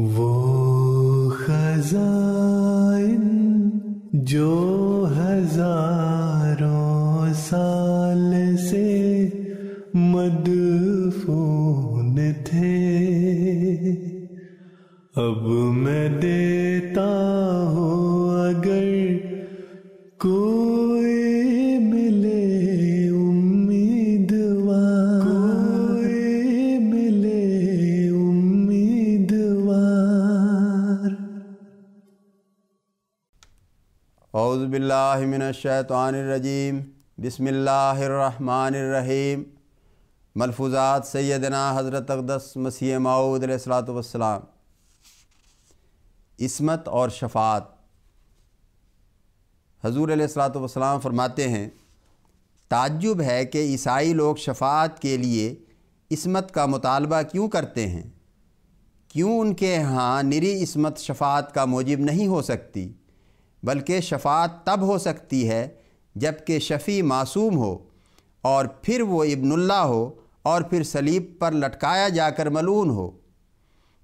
وہ خزائن جو ہزاروں سال سے مدفون تھے، اب میں دیتا ہوں اگر کوئی ملے امیدوار، کوئی ملے امیدوار۔ اعوذ باللہ من الشیطان الرجیم، بسم اللہ الرحمن الرحیم۔ ملفوظات سیدنا حضرت اقدس مسیح موعود علیہ الصلوۃ والسلام۔ عصمت اور شفاعت۔ حضور علیہ الصلوۃ والسلام فرماتے ہیں، تعجب ہے کہ عیسائی لوگ شفاعت کے لیے عصمت کا مطالبہ کیوں کرتے ہیں؟ کیوں ان کے ہاں نری عصمت شفاعت کا موجب نہیں ہو سکتی، بلکہ شفاعت تب ہو سکتی ہے جب کہ شفیع معصوم ہو، اور پھر وہ ابن اللہ ہو، اور پھر صلیب پر لٹکایا جا کر ملعون ہو۔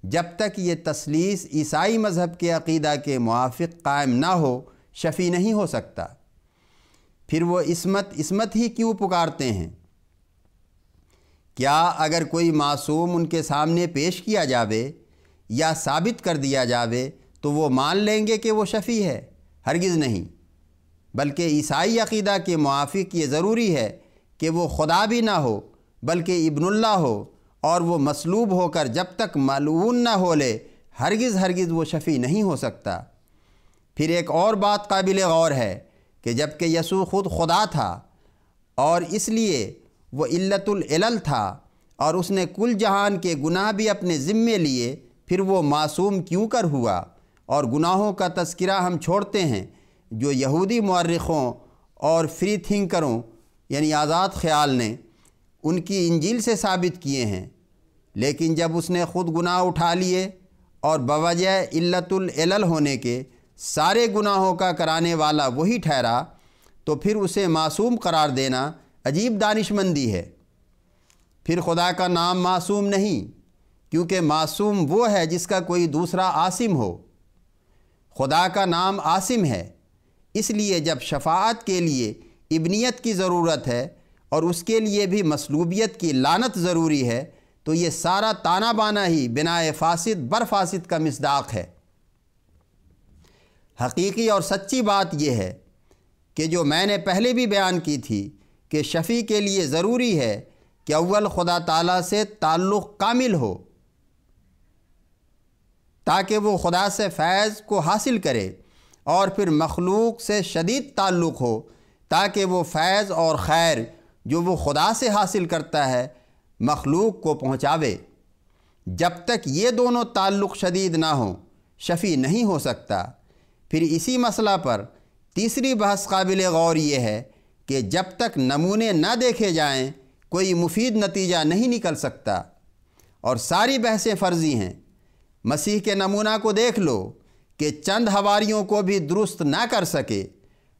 جب تک یہ تثلیث عیسائی مذہب کے عقیدہ کے موافق قائم نہ ہو، شفیع نہیں ہو سکتا۔ پھر وہ عصمت ہی کیوں پکارتے ہیں؟ کیا اگر کوئی معصوم ان کے سامنے پیش کیا جاوے یا ثابت کر دیا جاوے تو وہ مان لیں گے کہ وہ شفیع ہے؟ ہرگز نہیں، بلکہ عیسائی عقیدہ کے موافق یہ ضروری ہے کہ وہ خدا بھی نہ ہو بلکہ ابن اللہ ہو، اور وہ مصلوب ہو کر جب تک ملعون نہ ہو لے ہرگز وہ شفیع نہیں ہو سکتا۔ پھر ایک اور بات قابل غور ہے کہ جب کہ یسوع خود خدا تھا اور اس لیے وہ علت العلل تھا، اور اس نے کل جہان کے گناہ بھی اپنے ذمے لیے، پھر وہ معصوم کیوں کر ہوا؟ اور گناہوں کا تذکرہ ہم چھوڑتے ہیں جو یہودی مورخوں اور فری تھنکروں یعنی آزاد خیال نے ان کی انجیل سے ثابت کیے ہیں، لیکن جب اس نے خود گناہ اٹھا لیے اور بوجہ علت العلل ہونے کے سارے گناہوں کا کرانے والا وہی ٹھہرا، تو پھر اسے معصوم قرار دینا عجیب دانشمندی ہے۔ پھر خدا کا نام معصوم نہیں، کیونکہ معصوم وہ ہے جس کا کوئی دوسرا عاصم ہو۔ خدا کا نام عاصم ہے، اس لیے جب شفاعت کے لیے ابنیت کی ضرورت ہے اور اس کے لیے بھی مصلوبیت کی لعنت ضروری ہے، تو یہ سارا تانا بانا ہی بنائے فاسد بر فاسد کا مصداق ہے۔ حقیقی اور سچی بات یہ ہے کہ جو میں نے پہلے بھی بیان کی تھی کہ شفیع کے لیے ضروری ہے کہ اول خدا تعالیٰ سے تعلق کامل ہو، تاکہ وہ خدا سے فیض کو حاصل کرے، اور پھر مخلوق سے شدید تعلق ہو تاکہ وہ فیض اور خیر جو وہ خدا سے حاصل کرتا ہے مخلوق کو پہنچاوے۔ جب تک یہ دونوں تعلق شدید نہ ہوں شفیع نہیں ہو سکتا۔ پھر اسی مسئلہ پر تیسری بحث قابل غور یہ ہے کہ جب تک نمونے نہ دیکھے جائیں کوئی مفید نتیجہ نہیں نکل سکتا، اور ساری بحثیں فرضی ہیں۔ مسیح کے نمونہ کو دیکھ لو کہ چند حواریوں کو بھی درست نہ کر سکے،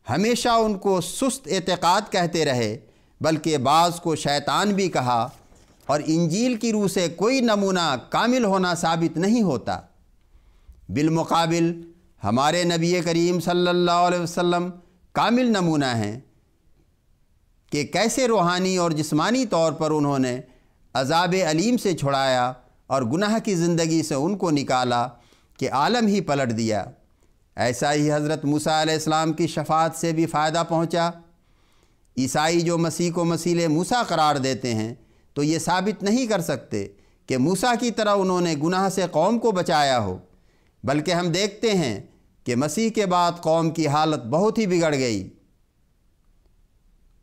ہمیشہ ان کو سست اعتقاد کہتے رہے، بلکہ بعض کو شیطان بھی کہا، اور انجیل کی روح سے کوئی نمونہ کامل ہونا ثابت نہیں ہوتا۔ بالمقابل ہمارے نبی کریم صلی اللہ علیہ وسلم کامل نمونہ ہیں کہ کیسے روحانی اور جسمانی طور پر انہوں نے عذاب علیم سے چھڑایا اور گناہ کی زندگی سے ان کو نکالا کہ عالم ہی پلٹ دیا۔ ایسا ہی حضرت موسیٰ علیہ السلام کی شفاعت سے بھی فائدہ پہنچا۔ عیسائی جو مسیح کو مثیل موسیٰ قرار دیتے ہیں تو یہ ثابت نہیں کر سکتے کہ موسیٰ کی طرح انہوں نے گناہ سے قوم کو بچایا ہو، بلکہ ہم دیکھتے ہیں کہ مسیح کے بعد قوم کی حالت بہت ہی بگڑ گئی۔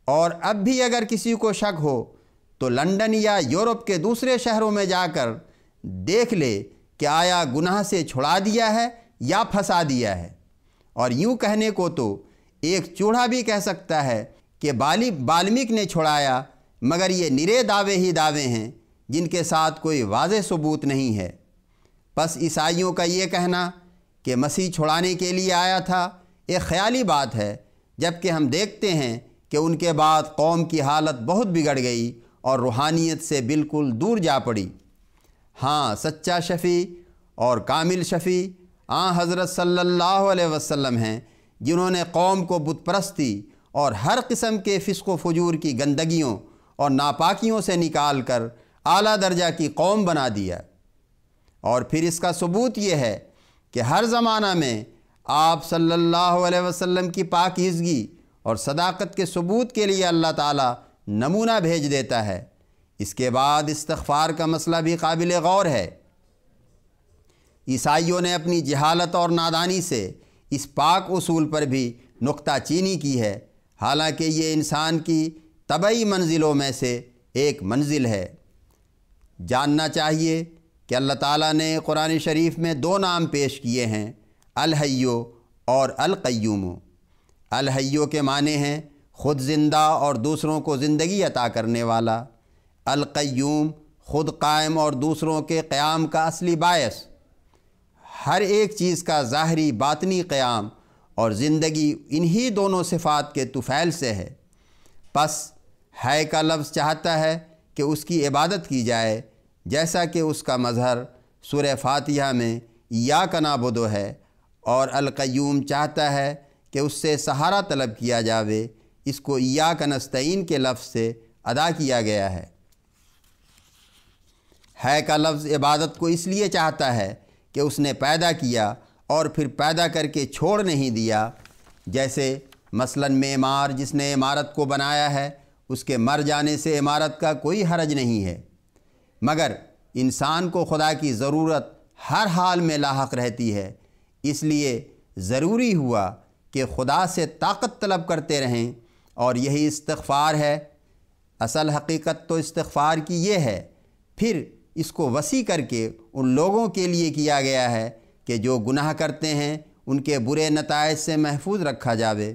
اور اب بھی اگر کسی کو شک ہو تو لندن یا یورپ کے دوسرے شہروں میں جا کر دیکھ لے کہ آیا گناہ سے چھڑا دیا ہے یا پھنسا دیا ہے۔ اور یوں کہنے کو تو ایک چوڑا بھی کہہ سکتا ہے کہ بالمیک نے چھڑایا، مگر یہ نرے دعوے ہی دعوے ہیں جن کے ساتھ کوئی واضح ثبوت نہیں ہے۔ پس عیسائیوں کا یہ کہنا کہ مسیح چھڑانے کے لیے آیا تھا ایک خیالی بات ہے، جبکہ ہم دیکھتے ہیں کہ ان کے بعد قوم کی حالت بہت بگڑ گئی اور روحانیت سے بالکل دور جا پڑی۔ ہاں، سچا شفیع اور کامل شفیع حضرت صلی اللہ علیہ وسلم ہیں، جنہوں نے قوم کو بت پرستی اور ہر قسم کے فسق و فجور کی گندگیوں اور ناپاکیوں سے نکال کر اعلیٰ درجہ کی قوم بنا دیا۔ اور پھر اس کا ثبوت یہ ہے کہ ہر زمانہ میں آپ صلی اللہ علیہ وسلم کی پاکیزگی اور صداقت کے ثبوت کے لیے اللہ تعالیٰ نمونہ بھیج دیتا ہے۔ اس کے بعد استغفار کا مسئلہ بھی قابل غور ہے۔ عیسائیوں نے اپنی جہالت اور نادانی سے اس پاک اصول پر بھی نکتہ چینی کی ہے، حالانکہ یہ انسان کی طبعی منزلوں میں سے ایک منزل ہے۔ جاننا چاہیے کہ اللہ تعالیٰ نے قرآن شریف میں 2 نام پیش کیے ہیں، الحیو اور القیوم۔ الحیو کے معنی ہیں خود زندہ اور دوسروں کو زندگی عطا کرنے والا، القیوم خود قائم اور دوسروں کے قیام کا اصلی باعث۔ ہر ایک چیز کا ظاہری باطنی قیام اور زندگی انہی دونوں صفات کے طفیل سے ہے۔ پس ہے کا لفظ چاہتا ہے کہ اس کی عبادت کی جائے، جیسا کہ اس کا مظہر سورہ فاتحہ میں ایاک نعبد ہے، اور القیوم چاہتا ہے کہ اس سے سہارا طلب کیا جاوے، اس کو ایاک نستعین کے لفظ سے ادا کیا گیا ہے۔ ہے کا لفظ عبادت کو اس لیے چاہتا ہے کہ اس نے پیدا کیا اور پھر پیدا کر کے چھوڑ نہیں دیا، جیسے مثلاً معمار جس نے عمارت کو بنایا ہے، اس کے مر جانے سے عمارت کا کوئی حرج نہیں ہے، مگر انسان کو خدا کی ضرورت ہر حال میں لاحق رہتی ہے، اس لیے ضروری ہوا کہ خدا سے طاقت طلب کرتے رہیں، اور یہی استغفار ہے۔ اصل حقیقت تو استغفار کی یہ ہے، پھر اس کو وسیع کر کے ان لوگوں کے لیے کیا گیا ہے کہ جو گناہ کرتے ہیں ان کے برے نتائج سے محفوظ رکھا جاوے،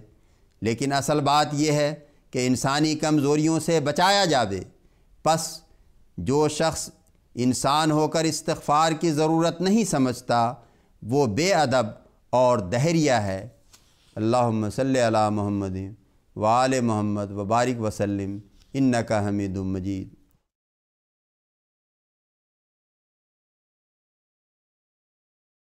لیکن اصل بات یہ ہے کہ انسانی کمزوریوں سے بچایا جاوے۔ پس جو شخص انسان ہو کر استغفار کی ضرورت نہیں سمجھتا، وہ بے ادب اور دہریہ ہے۔ اللہم صلی علی محمد وآل محمد وبارک وسلم انک حمید مجید۔